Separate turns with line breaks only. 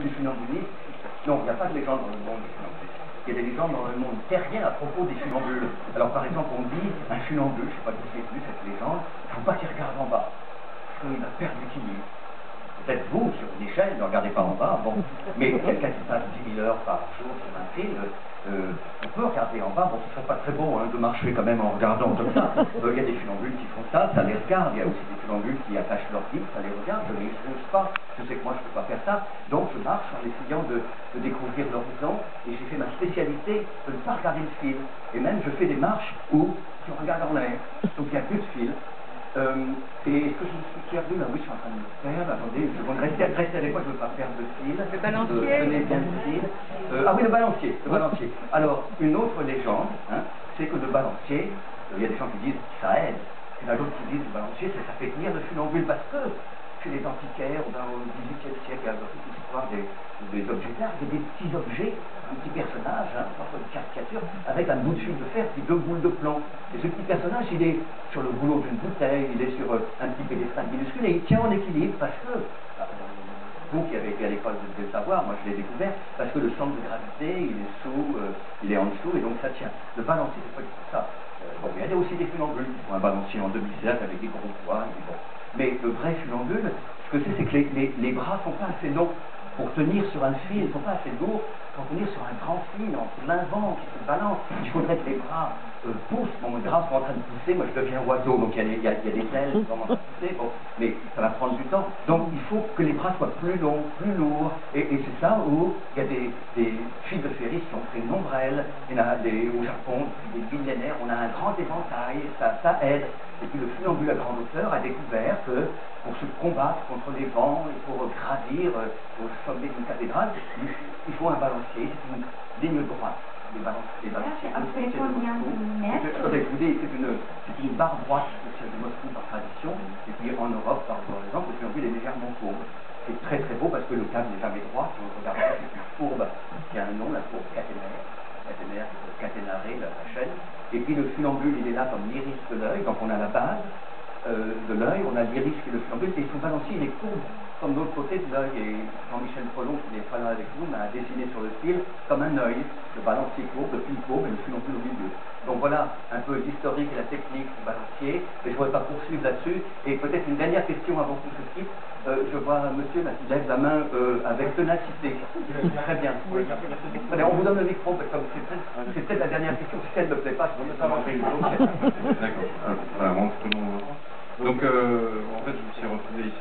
Du funambulisme, non, il n'y a pas de légende dans le monde des funambules. Il y a des légendes dans le monde terrien à propos des funambules. Alors par exemple, on dit, un funambule, je ne sais pas si vous avez vu cette légende, il ne faut pas qu'il regarde en bas, parce qu'il va perdre l'équilibre. Peut-être vous, sur une échelle, ne regardez pas en bas, bon, mais quelqu'un qui passe 10 000 heures par jour sur un fil, on peut regarder en bas, bon, ce ne serait pas très beau de marcher quand même en regardant comme ça. Il y a des funambules qui font ça les regarde, il y a aussi des funambules qui attachent leur fil, ça les regarde, je ne les juge pas, je sais que moi je ne peux pas faire ça, donc je marche en essayant de découvrir l'horizon, et j'ai fait ma spécialité de ne pas regarder le fil, et même je fais des marches où je regarde en l'air, donc il n'y a plus de fil. Et est-ce que je me suis perdu là? Oui, je suis en train de me perdre. Attendez, je vais rester avec moi, je ne veux pas perdre de fil.
Le balancier.
Tenez bien le fil. Ah oui, le balancier. Alors, une autre légende, c'est que le balancier, il y a des gens qui disent ça aide. Il y en a d'autres qui disent le balancier, ça fait tenir le funambule parce que chez les antiquaires, au XVIIIe siècle, il y a toute l'histoire des objets d'art, il y a des petits objets, un petit personnage, parfois une caricature, avec un bout de fil de fer et 2 boules de plomb. Et ce petit personnage, il est sur le goulot d'une bouteille, il est sur un petit pédestal minuscule et il tient en équilibre parce que, vous qui avez été à l'école, vous devez le savoir, moi je l'ai découvert, parce que le centre de gravité, il est en dessous et donc ça tient. Le balancier, c'est pas du tout ça. Bon, il y a aussi des funambules qui font un balancier en demi-cercle avec des gros poids, mais le vrai funambule, ce que c'est que les bras ne sont pas assez longs pour tenir sur un fil, ils ne sont pas assez lourds pour tenir sur un grand fil en plein vent qui se balance. Il faudrait que les bras poussent. Bon, mes bras sont en train de pousser, moi je deviens oiseau, donc il y a des ailes qui sont en train de pousser, bon, mais ça va prendre du temps. Donc il faut que les bras soient plus longs, plus lourds, et c'est ça où il y a des fils de ferry qui ont fait une ombrelle, il y en a au Japon, depuis des millénaires, on a un grand éventail, ça aide. Et puis le funambule à grande hauteur a découvert que pour se combattre contre les vents et pour gravir au sommet d'une cathédrale, il faut un balancier, c'est une ligne droite. Les balanciers.
Attendez,
Je vous dis, c'est une barre droite qui de Moscou par tradition, et puis en Europe, par exemple, le funambule est légèrement courbe. C'est très très beau parce que le câble n'est jamais droit, si on regarde, c'est une courbe qui a un nom, la courbe caténaire, caténaré, la chaîne. Et puis le funambule, il est là comme l'iris de l'œil, donc on a la base de l'œil, on a l'iris qui est le funambule, et son balancier, il est courbe, comme de l'autre côté de l'œil. Et Jean-Michel Frelon, qui n'est pas là avec nous, m'a dessiné sur le fil comme un œil, le balancier courbe, le fil courbe et le funambule au milieu. Donc voilà un peu l'historique et la technique du balancier, et je ne voudrais pas poursuivre là-dessus. Et peut-être une dernière question avant qu'on se quitte. Je vois un monsieur là, qui lève la main avec ténacité. Très bien. Allez, on vous donne le micro, parce que c'est peut-être la dernière question. Si elle ne me plaît pas, je vais vous montrer une autre.
D'accord. Voilà, donc, en fait, je me suis retrouvé ici.